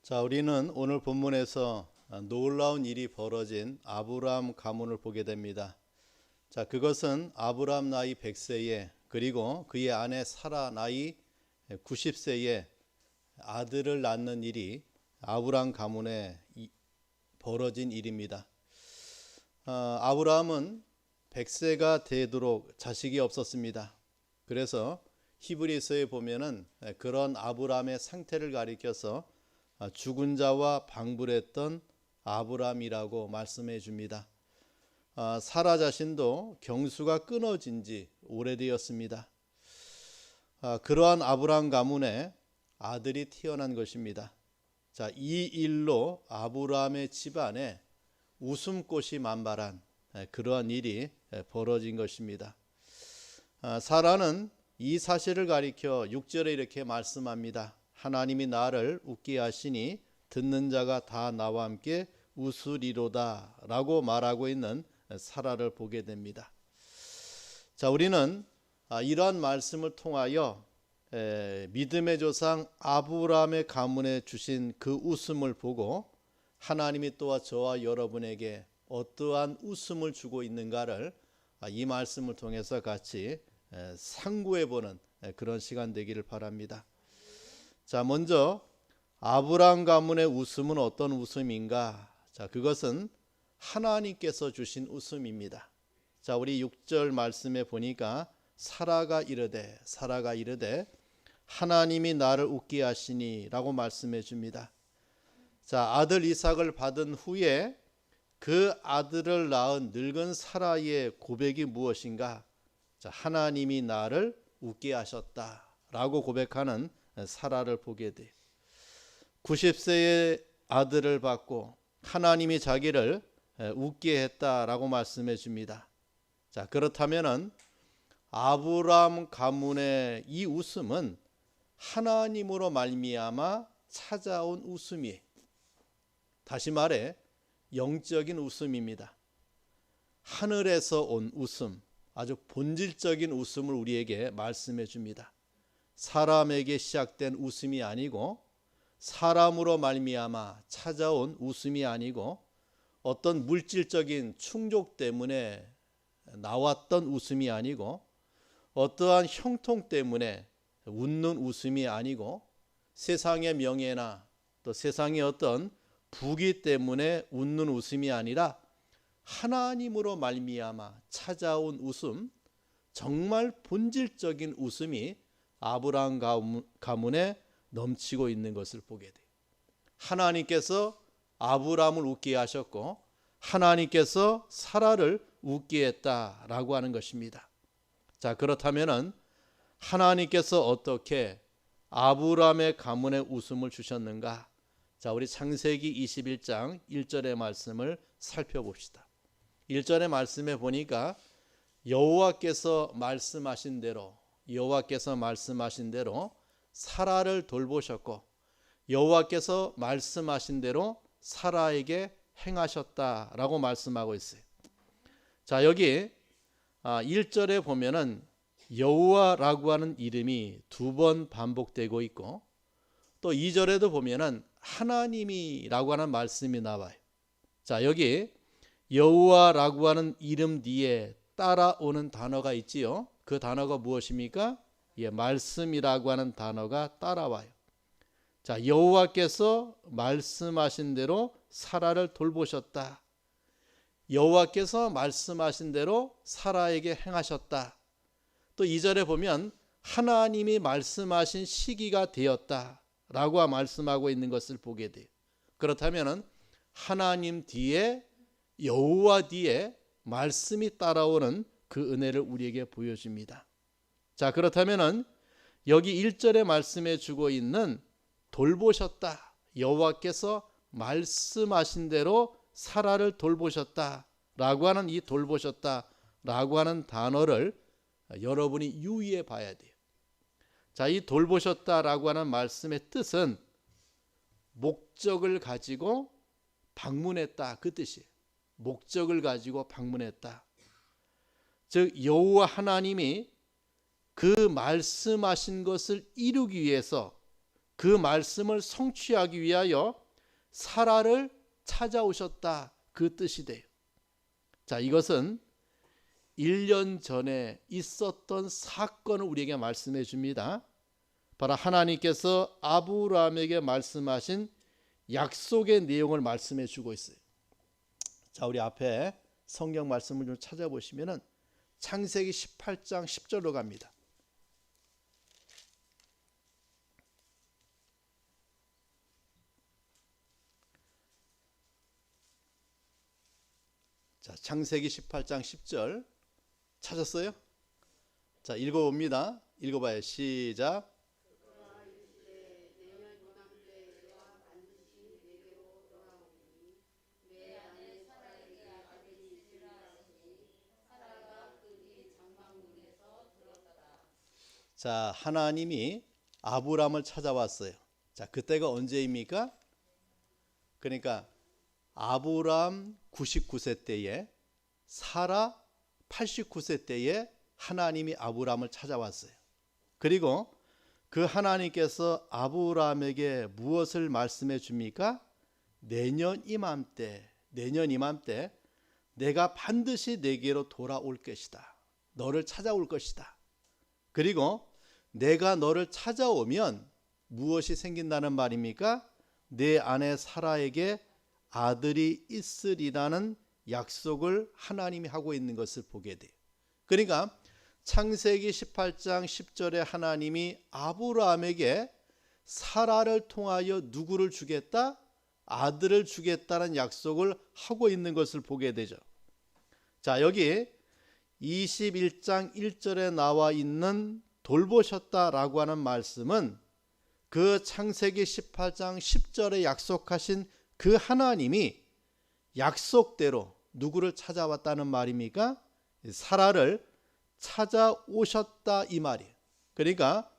자, 우리는 오늘 본문에서 놀라운 일이 벌어진 아브라함 가문을 보게 됩니다. 자, 그것은 아브라함 나이 100세에 그리고 그의 아내 사라 나이 90세에 아들을 낳는 일이 아브라함 가문에 벌어진 일입니다. 아브라함은 100세가 되도록 자식이 없었습니다. 그래서 히브리서에 보면은 그런 아브라함의 상태를 가리켜서 죽은 자와 방불했던 아브라함이라고 말씀해 줍니다. 사라 자신도 경수가 끊어진 지 오래되었습니다. 그러한 아브라함 가문에 아들이 태어난 것입니다. 자, 이 일로 아브라함의 집안에 웃음꽃이 만발한 그러한 일이 벌어진 것입니다. 사라는 이 사실을 가리켜 6절에 이렇게 말씀합니다. 하나님이 나를 웃게 하시니 듣는 자가 다 나와 함께 웃으리로다 라고 말하고 있는 사라를 보게 됩니다. 자, 우리는 이러한 말씀을 통하여 믿음의 조상 아브라함의 가문에 주신 그 웃음을 보고 하나님이 또한 저와 여러분에게 어떠한 웃음을 주고 있는가를 이 말씀을 통해서 같이 상고해 보는 그런 시간 되기를 바랍니다. 자, 먼저 아브라함 가문의 웃음은 어떤 웃음인가? 자, 그것은 하나님께서 주신 웃음입니다. 자, 우리 6절 말씀에 보니까 사라가 이르되 하나님이 나를 웃게 하시니 라고 말씀해 줍니다. 자, 아들 이삭을 받은 후에 그 아들을 낳은 늙은 사라의 고백이 무엇인가? 자, 하나님이 나를 웃게 하셨다 라고 고백하는 사라를 보게 돼. 90세의 아들을 받고 하나님이 자기를 웃게 했다라고 말씀해 줍니다. 자, 그렇다면은 아브라함 가문의 이 웃음은 하나님으로 말미암아 찾아온 웃음이, 다시 말해 영적인 웃음입니다. 하늘에서 온 웃음, 아주 본질적인 웃음을 우리에게 말씀해 줍니다. 사람에게 시작된 웃음이 아니고 사람으로 말미암아 찾아온 웃음이 아니고 어떤 물질적인 충족 때문에 나왔던 웃음이 아니고 어떠한 형통 때문에 웃는 웃음이 아니고 세상의 명예나 또 세상의 어떤 부귀 때문에 웃는 웃음이 아니라 하나님으로 말미암아 찾아온 웃음, 정말 본질적인 웃음이 아브라함 가문에 넘치고 있는 것을 보게 돼요. 하나님께서 아브라함을 웃게 하셨고 하나님께서 사라를 웃게 했다라고 하는 것입니다. 자, 그렇다면은 하나님께서 어떻게 아브라함의 가문에 웃음을 주셨는가? 자, 우리 창세기 21장 1절의 말씀을 살펴봅시다. 1절의 말씀에 보니까 여호와께서 말씀하신 대로 사라를 돌보셨고 여호와께서 말씀하신 대로 사라에게 행하셨다라고 말씀하고 있어요. 자, 여기 1절에 보면은 여호와라고 하는 이름이 2번 반복되고 있고 또 2절에도 보면은 하나님이라고 하는 말씀이 나와요. 자, 여기 여호와라고 하는 이름 뒤에 따라오는 단어가 있지요. 그 단어가 무엇입니까? 말씀이라고 하는 단어가 따라와요. 자, 여호와께서 말씀하신 대로 사라를 돌보셨다. 여호와께서 말씀하신 대로 사라에게 행하셨다. 또 2절에 보면 하나님이 말씀하신 시기가 되었다라고 말씀하고 있는 것을 보게 돼요. 그렇다면 하나님 뒤에 여호와 뒤에 말씀이 따라오는 그 은혜를 우리에게 보여줍니다. 자, 그렇다면 여기 1절에 말씀해 주고 있는 돌보셨다, 여호와께서 말씀하신 대로 사라를 돌보셨다라고 하는 이 돌보셨다라고 하는 단어를 여러분이 유의해 봐야 돼요. 자, 이 돌보셨다라고 하는 말씀의 뜻은 목적을 가지고 방문했다, 그 뜻이에요. 목적을 가지고 방문했다. 즉 여호와 하나님이 그 말씀하신 것을 이루기 위해서 그 말씀을 성취하기 위하여 사라를 찾아오셨다, 그 뜻이 돼요. 자, 이것은 1년 전에 있었던 사건을 우리에게 말씀해 줍니다. 바로 하나님께서 아브라함에게 말씀하신 약속의 내용을 말씀해 주고 있어요. 자, 우리 앞에 성경 말씀을 좀 찾아보시면은 창세기 18장 10절로 갑니다. 자, 창세기 18장 10절 찾았어요? 자, 읽어봅니다. 읽어봐요. 시작. 자, 하나님이 아브람을 찾아왔어요. 자, 그때가 언제입니까? 그러니까 아브람 99세 때에, 사라 89세 때에 하나님이 아브람을 찾아왔어요. 그리고 그 하나님께서 아브람에게 무엇을 말씀해 줍니까? 내년 이맘때 내가 반드시 내게로 돌아올 것이다. 너를 찾아올 것이다. 그리고 내가 너를 찾아오면 무엇이 생긴다는 말입니까? 내 아내 사라에게 아들이 있으리라는 약속을 하나님이 하고 있는 것을 보게 돼요. 그러니까 창세기 18장 10절에 하나님이 아브라함에게 사라를 통하여 누구를 주겠다? 아들을 주겠다는 약속을 하고 있는 것을 보게 되죠. 자, 여기 21장 1절에 나와 있는 돌보셨다라고 하는 말씀은 그 창세기 18장 10절에 약속하신 그 하나님이 약속대로 누구를 찾아왔다는 말입니까? 사라를 찾아오셨다, 이 말이에요. 그러니까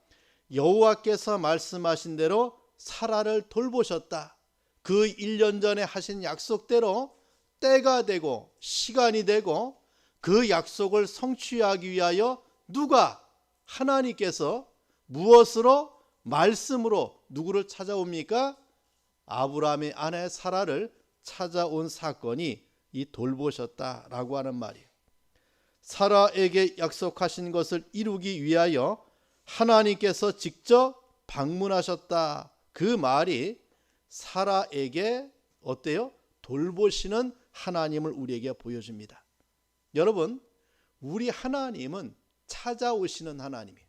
여호와께서 말씀하신 대로 사라를 돌보셨다. 그 1년 전에 하신 약속대로 때가 되고 시간이 되고 그 약속을 성취하기 위하여 누가? 하나님께서 무엇으로? 말씀으로 누구를 찾아옵니까? 아브라함의 아내 사라를 찾아온 사건이 이 돌보셨다라고 하는 말이에요. 사라에게 약속하신 것을 이루기 위하여 하나님께서 직접 방문하셨다. 그 말이 사라에게 어때요? 돌보시는 하나님을 우리에게 보여줍니다. 여러분, 우리 하나님은 찾아오시는 하나님이에요.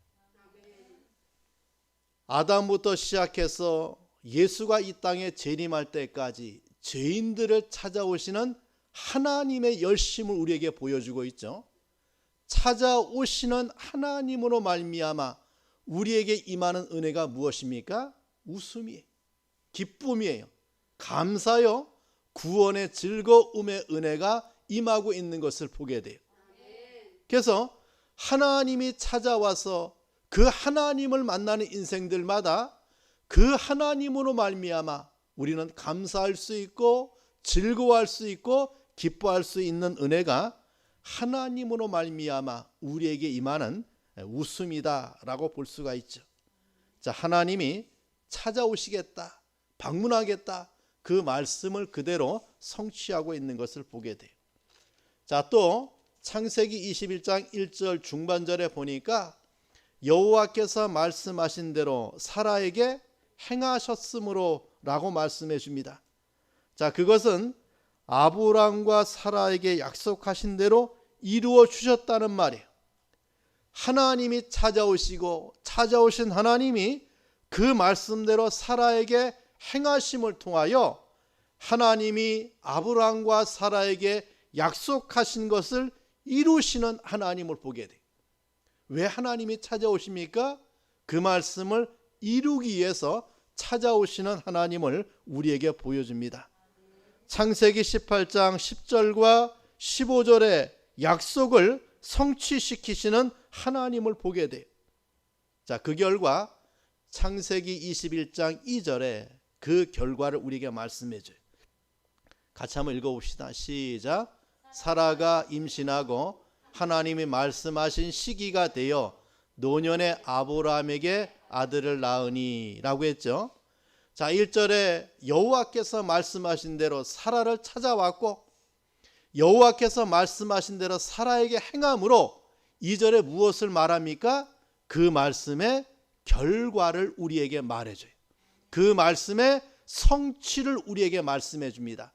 아담부터 시작해서 예수가 이 땅에 재림할 때까지 죄인들을 찾아오시는 하나님의 열심을 우리에게 보여주고 있죠. 찾아오시는 하나님으로 말미암아 우리에게 임하는 은혜가 무엇입니까? 웃음이에요. 기쁨이에요. 감사요. 구원의 즐거움의 은혜가 임하고 있는 것을 보게 돼요. 그래서 하나님이 찾아와서 그 하나님을 만나는 인생들마다 그 하나님으로 말미암아 우리는 감사할 수 있고 즐거워할 수 있고 기뻐할 수 있는 은혜가 하나님으로 말미암아 우리에게 임하는 웃음이다라고 볼 수가 있죠. 자, 하나님이 찾아오시겠다, 방문하겠다, 그 말씀을 그대로 성취하고 있는 것을 보게 돼요. 자, 또 창세기 21장 1절 중반절에 보니까 여호와께서 말씀하신 대로 사라에게 행하셨으므로 라고 말씀해 줍니다. 자, 그것은 아브람과 사라에게 약속하신 대로 이루어 주셨다는 말이에요. 하나님이 찾아오시고 찾아오신 하나님이 그 말씀대로 사라에게 행하심을 통하여 하나님이 아브람과 사라에게 약속하신 것을 이루시는 하나님을 보게 돼요. 왜 하나님이 찾아오십니까? 그 말씀을 이루기 위해서 찾아오시는 하나님을 우리에게 보여줍니다. 창세기 18장 10절과 15절의 약속을 성취시키시는 하나님을 보게 돼요. 자, 그 결과 창세기 21장 2절에 그 결과를 우리에게 말씀해 줘요. 같이 한번 읽어봅시다. 시작. 사라가 임신하고 하나님이 말씀하신 시기가 되어 노년의 아브라함에게 아들을 낳으니라고 했죠. 자, 1절에 여호와께서 말씀하신 대로 사라를 찾아왔고 여호와께서 말씀하신 대로 사라에게 행함으로 2절에 무엇을 말합니까? 그 말씀의 결과를 우리에게 말해줘요. 그 말씀의 성취를 우리에게 말씀해 줍니다.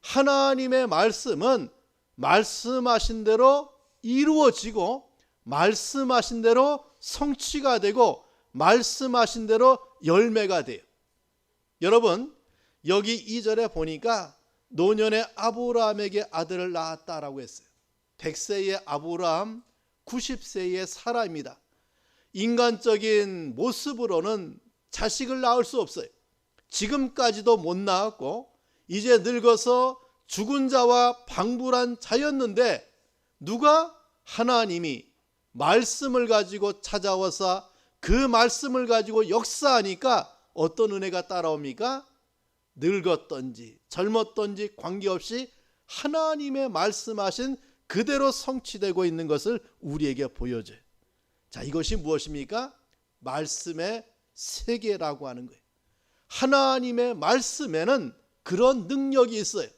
하나님의 말씀은 말씀하신 대로 이루어지고 말씀하신 대로 성취가 되고 말씀하신 대로 열매가 돼요. 여러분, 여기 2절에 보니까 노년의 아브라함에게 아들을 낳았다라고 했어요. 100세의 아브라함, 90세의 사라입니다. 인간적인 모습으로는 자식을 낳을 수 없어요. 지금까지도 못 낳았고 이제 늙어서 죽은 자와 방불한 자였는데 누가? 하나님이 말씀을 가지고 찾아와서 그 말씀을 가지고 역사하니까 어떤 은혜가 따라옵니까? 늙었던지 젊었던지 관계없이 하나님의 말씀하신 그대로 성취되고 있는 것을 우리에게 보여줘요. 자, 이것이 무엇입니까? 말씀의 세계라고 하는 거예요. 하나님의 말씀에는 그런 능력이 있어요.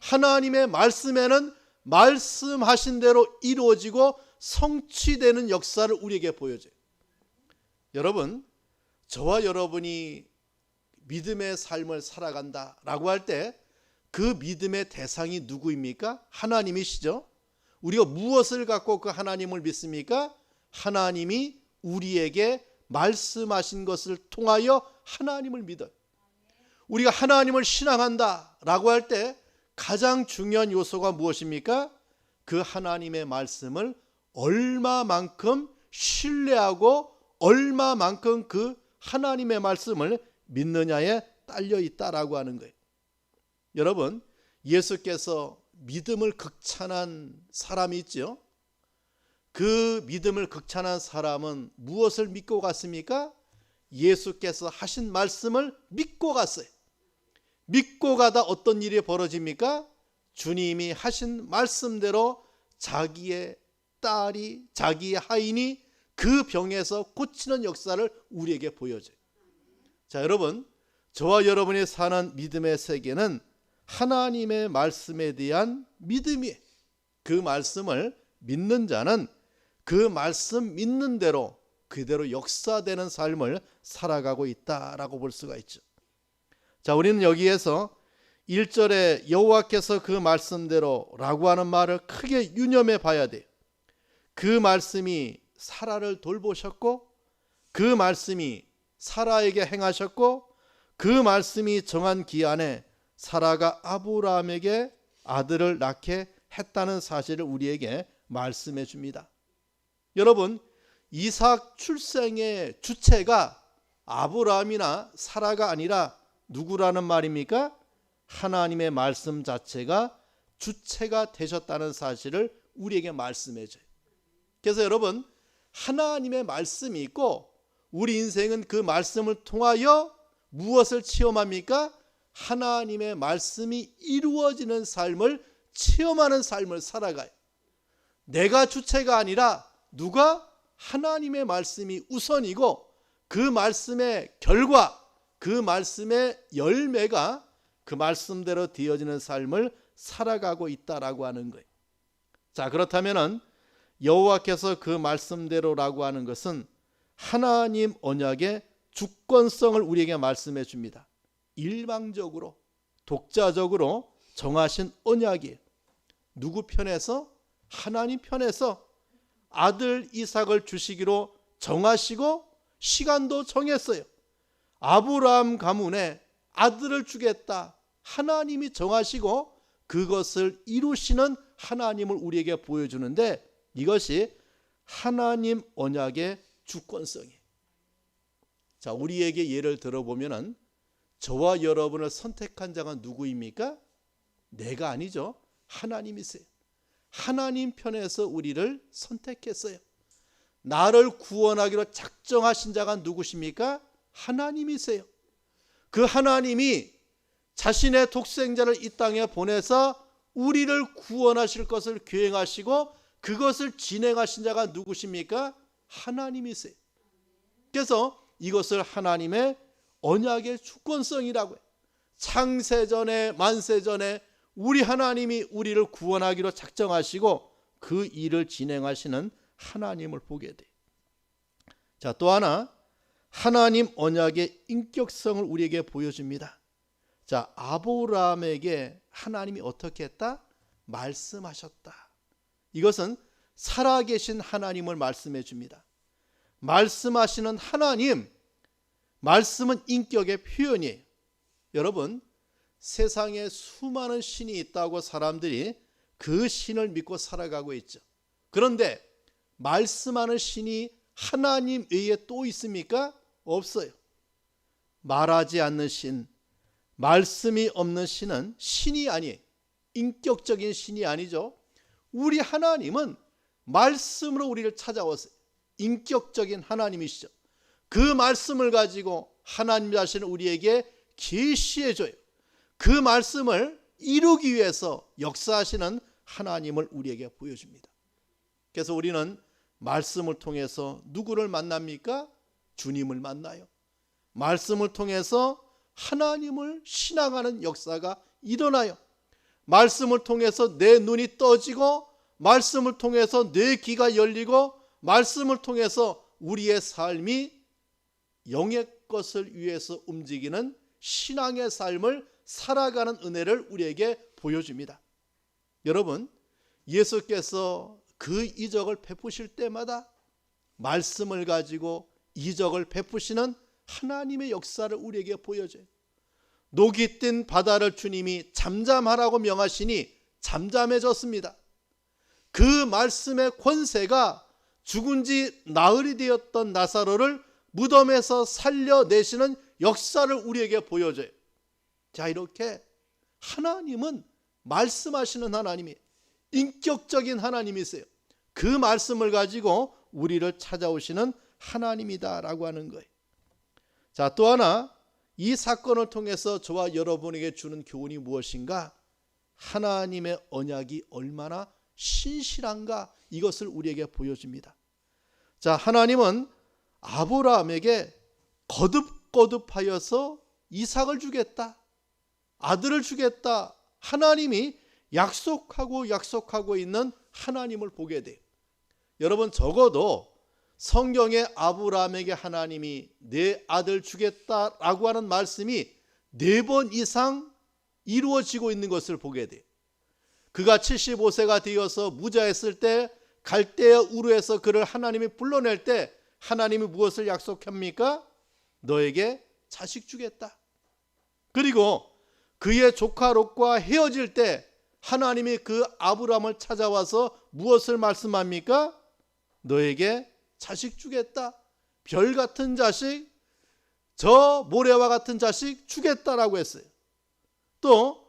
하나님의 말씀에는 말씀하신 대로 이루어지고 성취되는 역사를 우리에게 보여줘요. 여러분, 저와 여러분이 믿음의 삶을 살아간다라고 할 때 그 믿음의 대상이 누구입니까? 하나님이시죠. 우리가 무엇을 갖고 그 하나님을 믿습니까? 하나님이 우리에게 말씀하신 것을 통하여 하나님을 믿어요. 우리가 하나님을 신앙한다라고 할 때 가장 중요한 요소가 무엇입니까? 그 하나님의 말씀을 얼마만큼 신뢰하고 얼마만큼 그 하나님의 말씀을 믿느냐에 딸려 있다라고 하는 거예요. 여러분, 예수께서 믿음을 극찬한 사람이 있죠. 그 믿음을 극찬한 사람은 무엇을 믿고 갔습니까? 예수께서 하신 말씀을 믿고 갔어요. 믿고 가다 어떤 일이 벌어집니까? 주님이 하신 말씀대로 자기의 딸이, 자기의 하인이 그 병에서 고치는 역사를 우리에게 보여줘요. 자, 여러분, 저와 여러분이 사는 믿음의 세계는 하나님의 말씀에 대한 믿음이에요. 그 말씀을 믿는 자는 그 말씀 믿는 대로 그대로 역사되는 삶을 살아가고 있다라고 볼 수가 있죠. 자, 우리는 여기에서 1절에 여호와께서 그 말씀대로 라고 하는 말을 크게 유념해 봐야 돼요. 그 말씀이 사라를 돌보셨고 그 말씀이 사라에게 행하셨고 그 말씀이 정한 기한에 사라가 아브라함에게 아들을 낳게 했다는 사실을 우리에게 말씀해 줍니다. 여러분, 이삭 출생의 주체가 아브라함이나 사라가 아니라 누구라는 말입니까? 하나님의 말씀 자체가 주체가 되셨다는 사실을 우리에게 말씀해 줘요. 그래서 여러분, 하나님의 말씀이 있고 우리 인생은 그 말씀을 통하여 무엇을 체험합니까? 하나님의 말씀이 이루어지는 삶을 체험하는 삶을 살아가요. 내가 주체가 아니라 누가? 하나님의 말씀이 우선이고 그 말씀의 결과, 그 말씀의 열매가 그 말씀대로 되어지는 삶을 살아가고 있다라고 하는 거예요. 자, 그렇다면은 여호와께서 그 말씀대로라고 하는 것은 하나님 언약의 주권성을 우리에게 말씀해 줍니다. 일방적으로 독자적으로 정하신 언약이에요. 누구 편에서? 하나님 편에서 아들 이삭을 주시기로 정하시고 시간도 정했어요. 아브라함 가문에 아들을 주겠다. 하나님이 정하시고 그것을 이루시는 하나님을 우리에게 보여주는데 이것이 하나님 언약의 주권성이에요. 자, 우리에게 예를 들어보면은 저와 여러분을 선택한 자가 누구입니까? 내가 아니죠. 하나님이세요. 하나님 편에서 우리를 선택했어요. 나를 구원하기로 작정하신 자가 누구십니까? 하나님이세요. 그 하나님이 자신의 독생자를 이 땅에 보내서 우리를 구원하실 것을 계획하시고 그것을 진행하신 자가 누구십니까? 하나님이세요. 그래서 이것을 하나님의 언약의 주권성이라고 해요. 창세전에 만세전에 우리 하나님이 우리를 구원하기로 작정하시고 그 일을 진행하시는 하나님을 보게 돼요. 자, 또 하나 하나님 언약의 인격성을 우리에게 보여줍니다. 자, 아브라함에게 하나님이 어떻게 했다? 말씀하셨다. 이것은 살아계신 하나님을 말씀해 줍니다. 말씀하시는 하나님, 말씀은 인격의 표현이에요. 여러분, 세상에 수많은 신이 있다고 사람들이 그 신을 믿고 살아가고 있죠. 그런데 말씀하는 신이 하나님 외에 또 있습니까? 없어요. 말하지 않는 신, 말씀이 없는 신은 신이 아니에요. 인격적인 신이 아니죠. 우리 하나님은 말씀으로 우리를 찾아왔어요. 인격적인 하나님이시죠. 그 말씀을 가지고 하나님 자신을 우리에게 계시해 줘요. 그 말씀을 이루기 위해서 역사하시는 하나님을 우리에게 보여줍니다. 그래서 우리는 말씀을 통해서 누구를 만납니까? 주님을 만나요. 말씀을 통해서 하나님을 신앙하는 역사가 일어나요. 말씀을 통해서 내 눈이 떠지고, 말씀을 통해서 내 귀가 열리고, 말씀을 통해서 우리의 삶이 영의 것을 위해서 움직이는 신앙의 삶을 살아가는 은혜를 우리에게 보여줍니다. 여러분, 예수께서 그 이적을 베푸실 때마다 말씀을 가지고 이적을 베푸시는 하나님의 역사를 우리에게 보여줘요. 녹이 뜬 바다를 주님이 잠잠하라고 명하시니 잠잠해졌습니다. 그 말씀의 권세가 죽은 지 나흘이 되었던 나사로를 무덤에서 살려내시는 역사를 우리에게 보여줘요. 자, 이렇게 하나님은 말씀하시는 하나님이 인격적인 하나님이세요. 그 말씀을 가지고 우리를 찾아오시는 하나님이다라고 하는 거예요. 자, 또 하나 이 사건을 통해서 저와 여러분에게 주는 교훈이 무엇인가? 하나님의 언약이 얼마나 신실한가, 이것을 우리에게 보여줍니다. 자, 하나님은 아브라함에게 거듭거듭하여서 이삭을 주겠다, 아들을 주겠다, 하나님이 약속하고 있는 하나님을 보게 돼요. 여러분, 적어도 성경에 아브라함에게 하나님이 내 아들 주겠다라고 하는 말씀이 4번 이상 이루어지고 있는 것을 보게 돼요. 그가 75세가 되어서 무자했을 때 갈대아 우르에서 그를 하나님이 불러낼 때 하나님이 무엇을 약속합니까? 너에게 자식 주겠다. 그리고 그의 조카 롯과 헤어질 때 하나님이 그 아브라함을 찾아와서 무엇을 말씀합니까? 너에게 자식 주겠다. 별 같은 자식, 저 모래와 같은 자식 주겠다라고 했어요. 또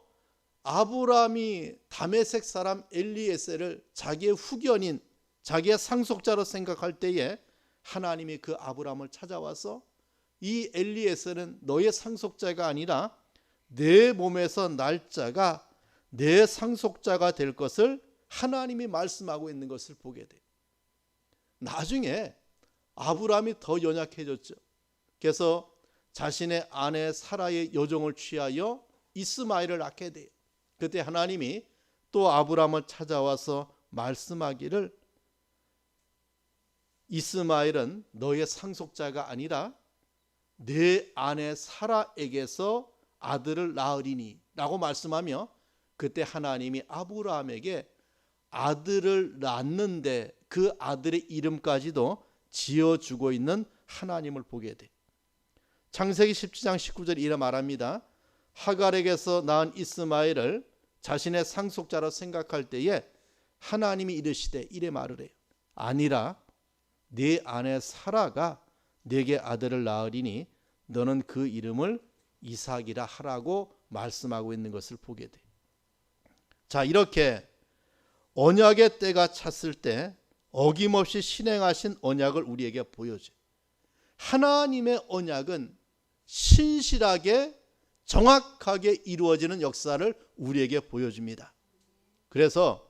아브라함이 다메섹 사람 엘리에셀을 자기의 후견인, 자기의 상속자로 생각할 때에 하나님이 그 아브라함을 찾아와서 이 엘리에셀은 너의 상속자가 아니라 내 몸에서 날 자가 내 상속자가 될 것을 하나님이 말씀하고 있는 것을 보게 돼요. 나중에 아브라함이 더 연약해졌죠. 그래서 자신의 아내 사라의 여종을 취하여 이스마엘을 낳게 돼요. 그때 하나님이 또 아브라함을 찾아와서 말씀하기를 이스마엘은 너의 상속자가 아니라 내 아내 사라에게서 아들을 낳으리니 라고 말씀하며, 그때 하나님이 아브라함에게 아들을 낳는데 그 아들의 이름까지도 지어주고 있는 하나님을 보게 돼. 창세기 17장 19절에 이래 말합니다. 하갈에게서 낳은 이스마엘을 자신의 상속자로 생각할 때에 하나님이 이르시되 이래 말을 해요. 아니라 네 아내 사라가 네게 아들을 낳으리니 너는 그 이름을 이삭이라 하라고 말씀하고 있는 것을 보게 돼. 자, 이렇게 언약의 때가 찼을 때 어김없이 실행하신 언약을 우리에게 보여줘요. 하나님의 언약은 신실하게 정확하게 이루어지는 역사를 우리에게 보여줍니다. 그래서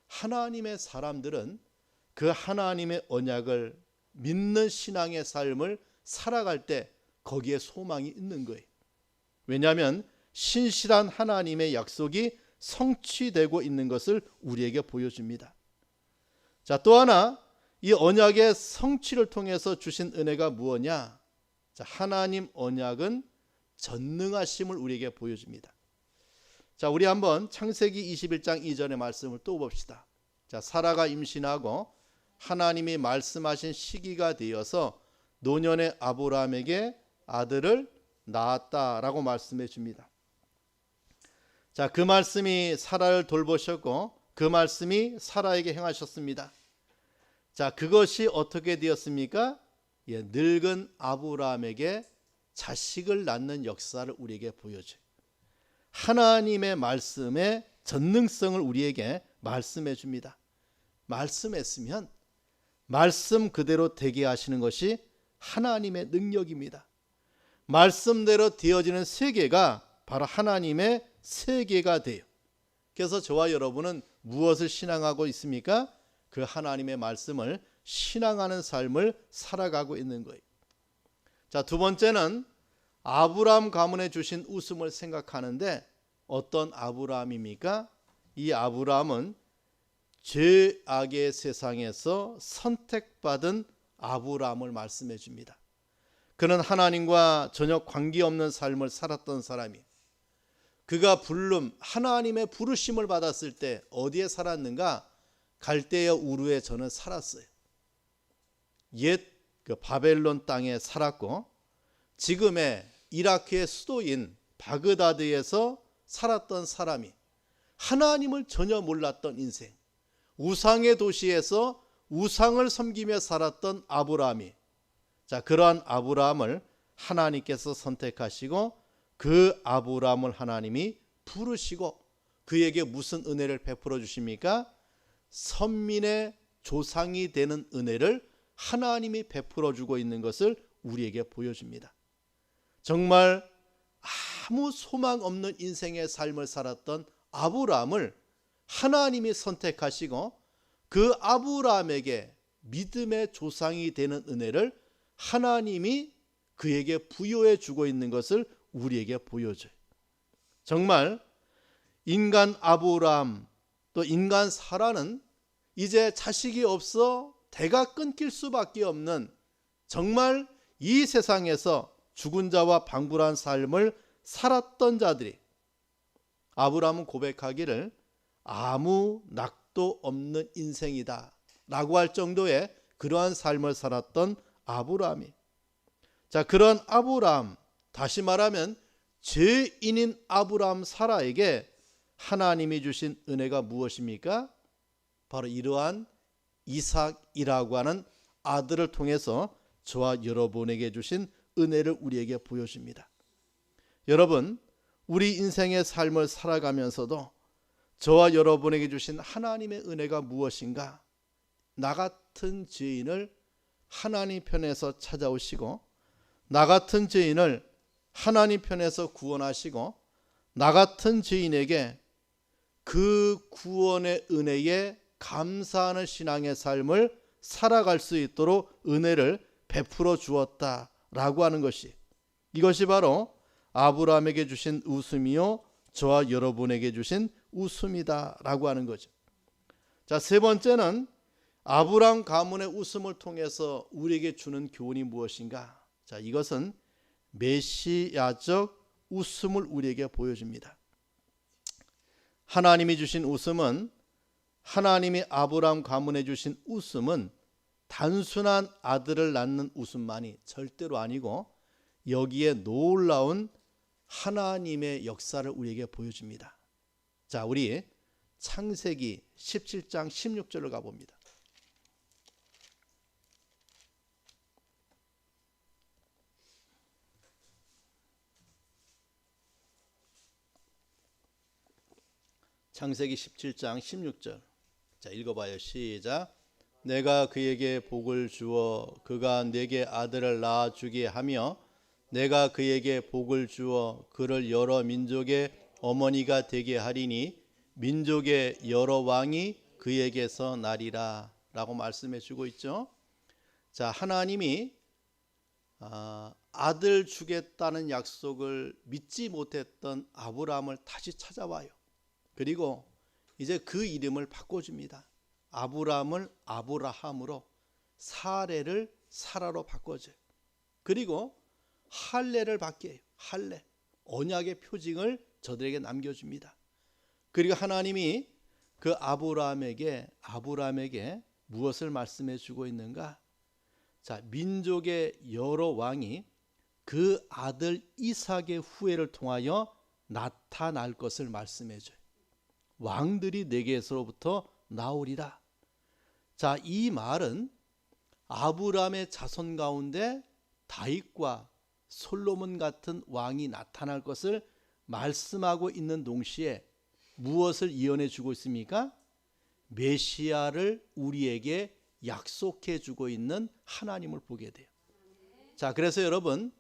하나님의 사람들은 그 하나님의 언약을 믿는 신앙의 삶을 살아갈 때 거기에 소망이 있는 거예요. 왜냐하면 신실한 하나님의 약속이 성취되고 있는 것을 우리에게 보여줍니다. 자, 또 하나 이 언약의 성취를 통해서 주신 은혜가 무엇냐? 자, 하나님 언약은 전능하심을 우리에게 보여줍니다. 자, 우리 한번 창세기 21장 2절의 말씀을 또 봅시다. 자, 사라가 임신하고 하나님이 말씀하신 시기가 되어서 노년의 아브라함에게 아들을 낳았다라고 말씀해 줍니다. 자, 그 말씀이 사라를 돌보셨고 그 말씀이 사라에게 행하셨습니다. 자, 그것이 어떻게 되었습니까? 예, 늙은 아브라함에게 자식을 낳는 역사를 우리에게 보여줘요. 하나님의 말씀의 전능성을 우리에게 말씀해 줍니다. 말씀했으면 말씀 그대로 되게 하시는 것이 하나님의 능력입니다. 말씀대로 되어지는 세계가 바로 하나님의 세계가 돼요. 그래서 저와 여러분은 무엇을 신앙하고 있습니까? 그 하나님의 말씀을 신앙하는 삶을 살아가고 있는 거예요. 자, 두 번째는 아브라함 가문에 주신 웃음을 생각하는데 어떤 아브라함입니까? 이 아브라함은 죄악의 세상에서 선택받은 아브라함을 말씀해 줍니다. 그는 하나님과 전혀 관계없는 삶을 살았던 사람이에요. 그가 하나님의 부르심을 받았을 때 어디에 살았는가? 갈대아 우르에 저는 살았어요. 옛 그 바벨론 땅에 살았고 지금의 이라크의 수도인 바그다드에서 살았던 사람이 하나님을 전혀 몰랐던 인생, 우상의 도시에서 우상을 섬기며 살았던 아브라함이, 자, 그러한 아브라함을 하나님께서 선택하시고 그 아브라함을 하나님이 부르시고 그에게 무슨 은혜를 베풀어 주십니까? 선민의 조상이 되는 은혜를 하나님이 베풀어 주고 있는 것을 우리에게 보여줍니다. 정말 아무 소망 없는 인생의 삶을 살았던 아브라함을 하나님이 선택하시고 그 아브라함에게 믿음의 조상이 되는 은혜를 하나님이 그에게 부여해 주고 있는 것을 우리에게 보여줘요. 정말 인간 아브라함 또 인간 사라는 이제 자식이 없어 대가 끊길 수밖에 없는 정말 이 세상에서 죽은 자와 방불한 삶을 살았던 자들이, 아브라함은 고백하기를 아무 낙도 없는 인생이다 라고 할 정도의 그러한 삶을 살았던 아브라함이, 자, 그런 아브라함, 다시 말하면 죄인인 아브라함 사라에게 하나님이 주신 은혜가 무엇입니까? 바로 이러한 이삭이라고 하는 아들을 통해서 저와 여러분에게 주신 은혜를 우리에게 보여줍니다. 여러분, 우리 인생의 삶을 살아가면서도 저와 여러분에게 주신 하나님의 은혜가 무엇인가? 나 같은 죄인을 하나님 편에서 찾아오시고, 나 같은 죄인을 하나님 편에서 구원하시고, 나 같은 죄인에게 그 구원의 은혜에 감사하는 신앙의 삶을 살아갈 수 있도록 은혜를 베풀어 주었다라고 하는 것이, 이것이 바로 아브라함에게 주신 웃음이요 저와 여러분에게 주신 웃음이다라고 하는 거죠. 자, 세 번째는 아브라함 가문의 웃음을 통해서 우리에게 주는 교훈이 무엇인가? 자, 이것은 메시아적 웃음을 우리에게 보여줍니다. 하나님이 주신 웃음은, 하나님이 아브라함 가문에 주신 웃음은 단순한 아들을 낳는 웃음만이 절대로 아니고 여기에 놀라운 하나님의 역사를 우리에게 보여줍니다. 자, 우리 창세기 17장 16절을 가봅니다. 창세기 17장 16절. 자, 읽어봐요. 시작. 내가 그에게 복을 주어 그가 내게 아들을 낳아주게 하며 내가 그에게 복을 주어 그를 여러 민족의 어머니가 되게 하리니 민족의 여러 왕이 그에게서 나리라 라고 말씀해 주고 있죠. 자, 하나님이 아들 주겠다는 약속을 믿지 못했던 아브라함을 다시 찾아와요. 그리고 이제 그 이름을 바꿔줍니다. 아브라함을 아브라함으로, 사레를 사라로 바꿔줘요. 그리고 할례를 받게 해요. 할례, 언약의 표징을 저들에게 남겨줍니다. 그리고 하나님이 그 아브라함에게 무엇을 말씀해 주고 있는가? 자, 민족의 여러 왕이 그 아들 이삭의 후예를 통하여 나타날 것을 말씀해 줘요. 왕들이 내게서로부터 나오리라. 자, 이 말은 아브라함의 자손 가운데 다윗과 솔로몬 같은 왕이 나타날 것을 말씀하고 있는 동시에 무엇을 예언해 주고 있습니까? 메시아를 우리에게 약속해 주고 있는 하나님을 보게 돼요. 자, 그래서 여러분,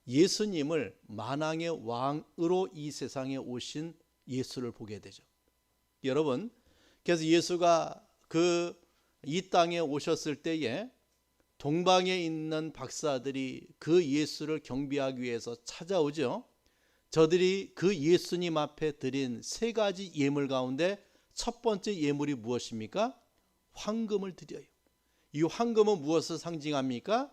예수님을 만왕의 왕으로 이 세상에 오신 예수를 보게 되죠. 여러분, 그래서 예수가 이 땅에 오셨을 때에 동방에 있는 박사들이 그 예수를 경배하기 위해서 찾아오죠. 저들이 그 예수님 앞에 드린 세 가지 예물 가운데 첫 번째 예물이 무엇입니까? 황금을 드려요. 이 황금은 무엇을 상징합니까?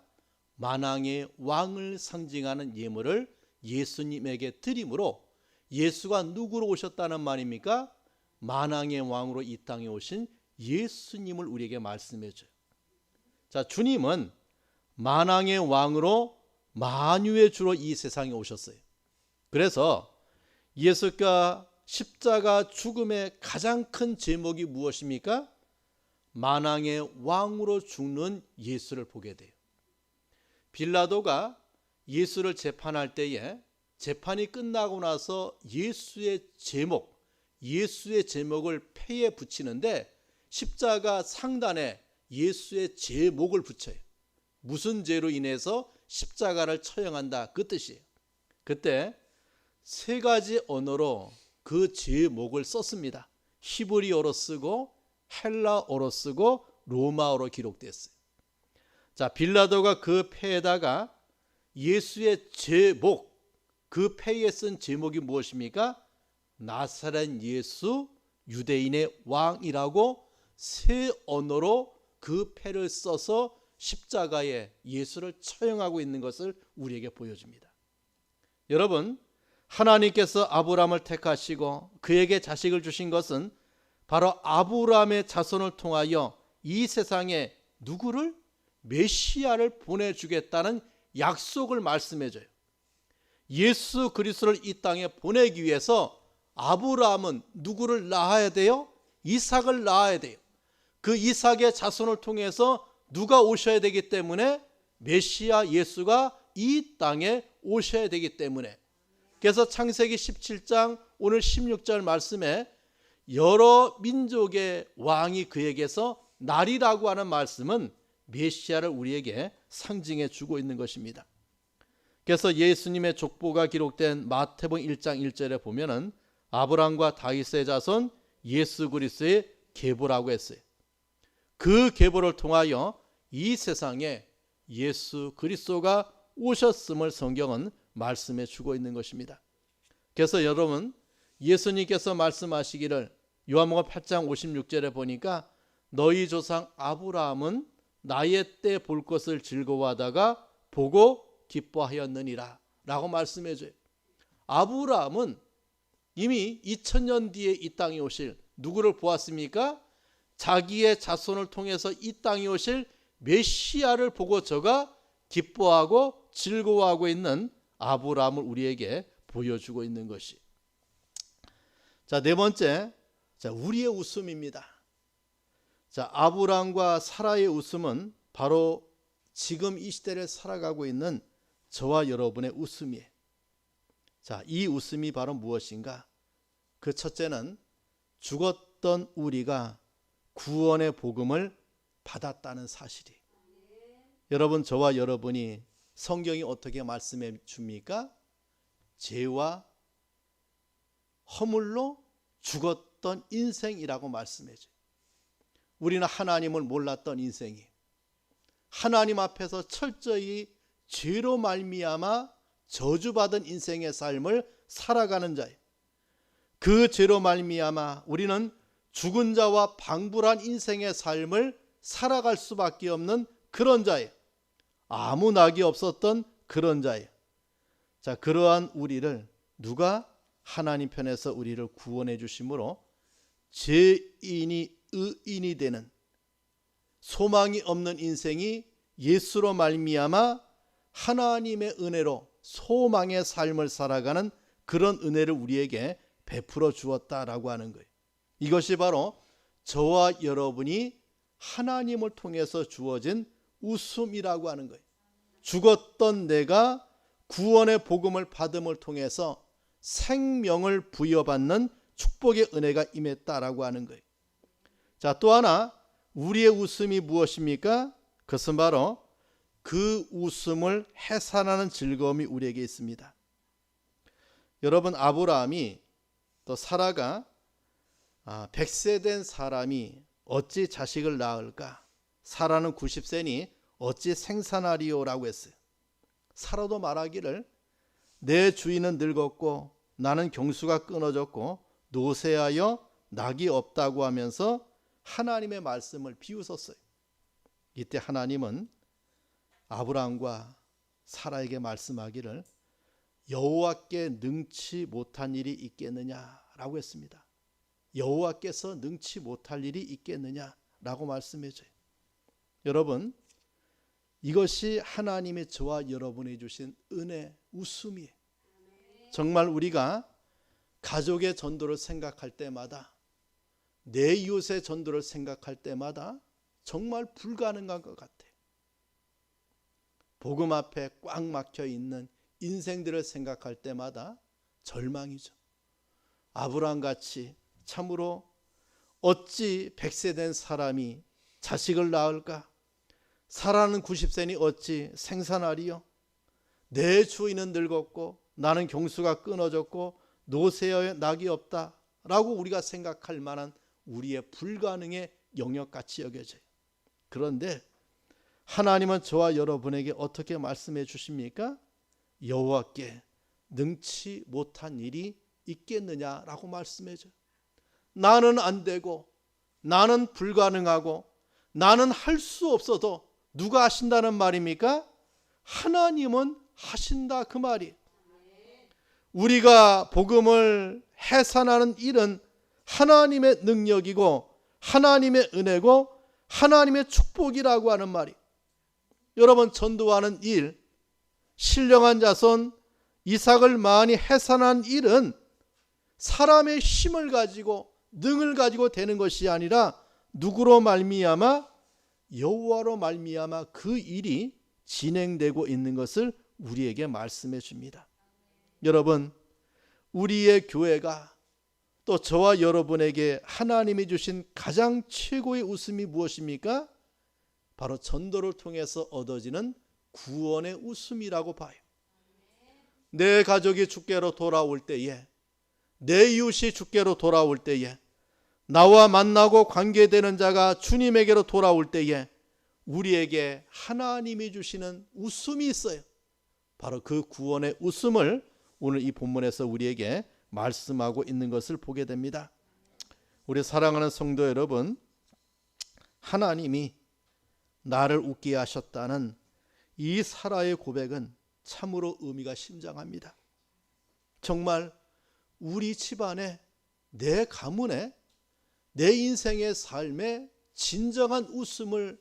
만왕의 왕을 상징하는 예물을 예수님에게 드림으로 예수가 누구로 오셨다는 말입니까? 만왕의 왕으로 이 땅에 오신 예수님을 우리에게 말씀해 줘요. 자, 주님은 만왕의 왕으로 만유의 주로 이 세상에 오셨어요. 그래서 예수가 십자가 죽음의 가장 큰 제목이 무엇입니까? 만왕의 왕으로 죽는 예수를 보게 돼요. 빌라도가 예수를 재판할 때에 재판이 끝나고 나서 예수의 제목을 폐에 붙이는데 십자가 상단에 예수의 제목을 붙여요. 무슨 죄로 인해서 십자가를 처형한다, 그 뜻이에요. 그때 세 가지 언어로 그 제목을 썼습니다. 히브리어로 쓰고 헬라어로 쓰고 로마어로 기록됐어요. 자, 빌라도가 그 폐에다가 예수의 제목, 그 폐에 쓴 제목이 무엇입니까? 나사렛 예수 유대인의 왕이라고 세 언어로 그 폐를 써서 십자가에 예수를 처형하고 있는 것을 우리에게 보여줍니다. 여러분, 하나님께서 아브라함을 택하시고 그에게 자식을 주신 것은 바로 아브라함의 자손을 통하여 이 세상에 누구를? 메시아를 보내주겠다는 약속을 말씀해줘요. 예수 그리스도를 이 땅에 보내기 위해서 아브라함은 누구를 낳아야 돼요? 이삭을 낳아야 돼요. 그 이삭의 자손을 통해서 누가 오셔야 되기 때문에 메시아 예수가 이 땅에 오셔야 되기 때문에, 그래서 창세기 17장 오늘 16절 말씀에 여러 민족의 왕이 그에게서 나리라고 하는 말씀은 메시아를 우리에게 상징해 주고 있는 것입니다. 그래서 예수님의 족보가 기록된 마태복음 1장 1절에 보면은 아브라함과 다윗의 자손 예수 그리스도의 계보라고 했어요. 그 계보를 통하여 이 세상에 예수 그리스도가 오셨음을 성경은 말씀해 주고 있는 것입니다. 그래서 여러분, 예수님께서 말씀하시기를 요한복음 8장 56절에 보니까 너희 조상 아브라함은 나의 때 볼 것을 즐거워하다가 보고 기뻐하였느니라 라고 말씀해 줘요. 아브라함은 이미 2000년 뒤에 이 땅에 오실 누구를 보았습니까? 자기의 자손을 통해서 이 땅에 오실 메시아를 보고 저가 기뻐하고 즐거워하고 있는 아브라함을 우리에게 보여주고 있는 것이. 자, 네 번째, 우리의 웃음입니다. 자, 아브라함과 사라의 웃음은 바로 지금 이 시대를 살아가고 있는 저와 여러분의 웃음이에요. 자, 이 웃음이 바로 무엇인가? 그 첫째는 죽었던 우리가 구원의 복음을 받았다는 사실이에요. 여러분, 저와 여러분이 성경이 어떻게 말씀해 줍니까? 죄와 허물로 죽었던 인생이라고 말씀해 줘요. 우리는 하나님을 몰랐던 인생이에요. 하나님 앞에서 철저히 죄로 말미암아 저주받은 인생의 삶을 살아가는 자예요. 그 죄로 말미암아 우리는 죽은 자와 방불한 인생의 삶을 살아갈 수밖에 없는 그런 자예요. 아무 낙이 없었던 그런 자예요. 자, 그러한 우리를 누가 하나님 편에서 우리를 구원해 주심으로 죄인이 의인이 되는 소망이 없는 인생이 예수로 말미암아 하나님의 은혜로 소망의 삶을 살아가는 그런 은혜를 우리에게 베풀어 주었다라고 하는 거예요. 이것이 바로 저와 여러분이 하나님을 통해서 주어진 웃음이라고 하는 거예요. 죽었던 내가 구원의 복음을 받음을 통해서 생명을 부여받는 축복의 은혜가 임했다라고 하는 거예요. 자, 또 하나 우리의 웃음이 무엇입니까? 그것은 바로 그 웃음을 해산하는 즐거움이 우리에게 있습니다. 여러분, 아브라함이 또 사라가 100세 된 사람이 어찌 자식을 낳을까? 사라는 90세니 어찌 생산하리요라고 했어요. 사라도 말하기를 내 주인은 늙었고 나는 경수가 끊어졌고 노쇠하여 낙이 없다고 하면서 하나님의 말씀을 비웃었어요. 이때 하나님은 아브라함과 사라에게 말씀하기를 여호와께 능치 못한 일이 있겠느냐라고 했습니다. 여호와께서 능치 못할 일이 있겠느냐라고 말씀해줘요. 여러분, 이것이 하나님의 저와 여러분이 주신 은혜, 웃음이에요. 정말 우리가 가족의 전도를 생각할 때마다, 내 이웃의 전도를 생각할 때마다 정말 불가능한 것 같아요. 복음 앞에 꽉 막혀 있는 인생들을 생각할 때마다 절망이죠. 아브라함같이 참으로 어찌 100세 된 사람이 자식을 낳을까? 사라는 90세니 어찌 생산하리요? 내 주인은 늙었고 나는 경수가 끊어졌고 노쇠하여 낙이 없다 라고 우리가 생각할 만한 우리의 불가능의 영역같이 여겨져요. 그런데 하나님은 저와 여러분에게 어떻게 말씀해 주십니까? 여호와께 능치 못한 일이 있겠느냐라고 말씀해 줘요. 나는 안 되고 나는 불가능하고 나는 할 수 없어도 누가 하신다는 말입니까? 하나님은 하신다 그 말이에요. 우리가 복음을 해산하는 일은 하나님의 능력이고 하나님의 은혜고 하나님의 축복이라고 하는 말이에요. 여러분, 전도하는 일, 신령한 자손 이삭을 많이 해산한 일은 사람의 힘을 가지고 능을 가지고 되는 것이 아니라 누구로 말미암아? 여호와로 말미암아 그 일이 진행되고 있는 것을 우리에게 말씀해 줍니다. 여러분, 우리의 교회가 또 저와 여러분에게 하나님이 주신 가장 최고의 웃음이 무엇입니까? 바로 전도를 통해서 얻어지는 구원의 웃음이라고 봐요. 내 가족이 주께로 돌아올 때에, 내 이웃이 주께로 돌아올 때에, 나와 만나고 관계되는 자가 주님에게로 돌아올 때에 우리에게 하나님이 주시는 웃음이 있어요. 바로 그 구원의 웃음을 오늘 이 본문에서 우리에게 말씀하고 있는 것을 보게 됩니다. 우리 사랑하는 성도 여러분, 하나님이 나를 웃게 하셨다는 이 사라의 고백은 참으로 의미가 심장합니다. 정말 우리 집안에, 내 가문에, 내 인생의 삶에 진정한 웃음을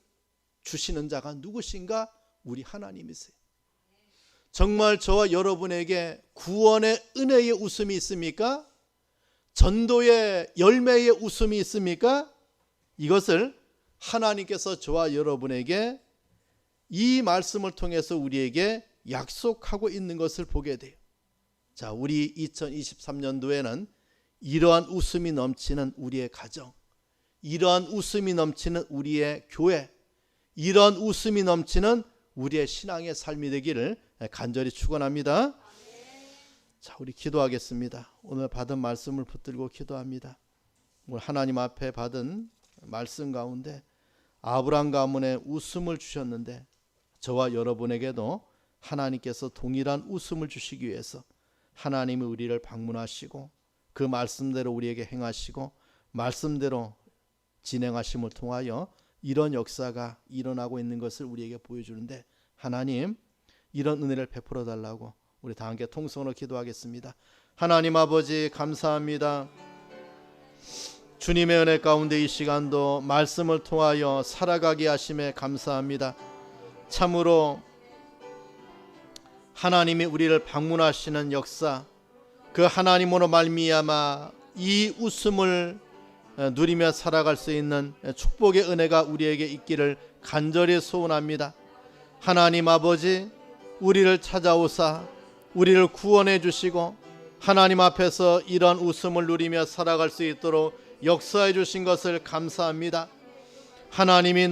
주시는 자가 누구신가? 우리 하나님이세요. 정말 저와 여러분에게 구원의 은혜의 웃음이 있습니까? 전도의 열매의 웃음이 있습니까? 이것을 하나님께서 저와 여러분에게 이 말씀을 통해서 우리에게 약속하고 있는 것을 보게 돼요. 자, 우리 2023년도에는 이러한 웃음이 넘치는 우리의 가정, 이러한 웃음이 넘치는 우리의 교회, 이러한 웃음이 넘치는 우리의 신앙의 삶이 되기를 간절히 축원합니다. 자, 우리 기도하겠습니다. 오늘 받은 말씀을 붙들고 기도합니다. 오늘 하나님 앞에 받은 말씀 가운데 아브라함 가문에 웃음을 주셨는데 저와 여러분에게도 하나님께서 동일한 웃음을 주시기 위해서 하나님이 우리를 방문하시고 그 말씀대로 우리에게 행하시고 말씀대로 진행하심을 통하여 이런 역사가 일어나고 있는 것을 우리에게 보여주는데, 하나님 이런 은혜를 베풀어 달라고 우리 다 함께 통성으로 기도하겠습니다. 하나님 아버지 감사합니다. 주님의 은혜 가운데 이 시간도 말씀을 통하여 살아가게 하심에 감사합니다. 참으로 하나님이 우리를 방문하시는 역사, 그 하나님으로 말미암아 이 웃음을 누리며 살아갈 수 있는 축복의 은혜가 우리에게 있기를 간절히 소원합니다. 하나님 아버지, 우리를 찾아오사 우리를 구원해 주시고 하나님 앞에서 이런 웃음을 누리며 살아갈 수 있도록 역사해 주신 것을 감사합니다. 하나님이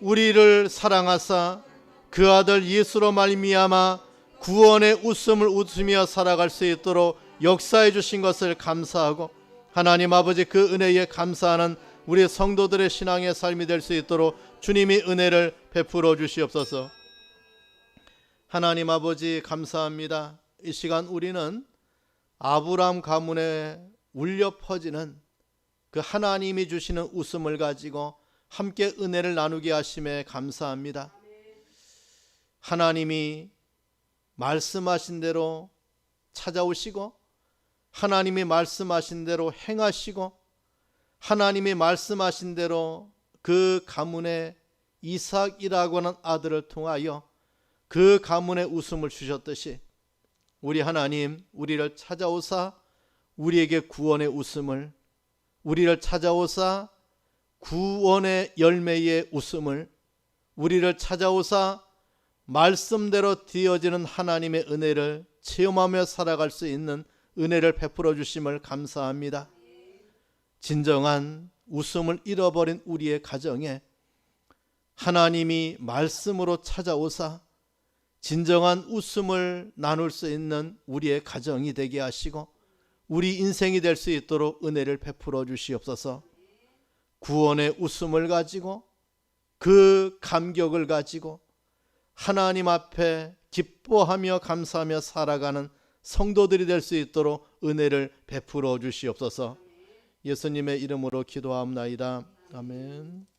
우리를 사랑하사 그 아들 예수로 말미암아 구원의 웃음을 웃으며 살아갈 수 있도록 역사해 주신 것을 감사하고, 하나님 아버지 그 은혜에 감사하는 우리 성도들의 신앙의 삶이 될 수 있도록 주님이 은혜를 베풀어 주시옵소서. 하나님 아버지 감사합니다. 이 시간 우리는 아브라함 가문에 울려 퍼지는 그 하나님이 주시는 웃음을 가지고 함께 은혜를 나누게 하심에 감사합니다. 하나님이 말씀하신 대로 찾아오시고 하나님이 말씀하신 대로 행하시고 하나님이 말씀하신 대로 그 가문에 이삭이라고 하는 아들을 통하여 그 가문에 웃음을 주셨듯이 우리 하나님, 우리를 찾아오사 우리에게 구원의 웃음을, 우리를 찾아오사 구원의 열매의 웃음을, 우리를 찾아오사 말씀대로 되어지는 하나님의 은혜를 체험하며 살아갈 수 있는 은혜를 베풀어 주심을 감사합니다. 진정한 웃음을 잃어버린 우리의 가정에 하나님이 말씀으로 찾아오사 진정한 웃음을 나눌 수 있는 우리의 가정이 되게 하시고 우리 인생이 될 수 있도록 은혜를 베풀어 주시옵소서. 구원의 웃음을 가지고 그 감격을 가지고 하나님 앞에 기뻐하며 감사하며 살아가는 성도들이 될 수 있도록 은혜를 베풀어 주시옵소서. 예수님의 이름으로 기도하옵나이다. 아멘.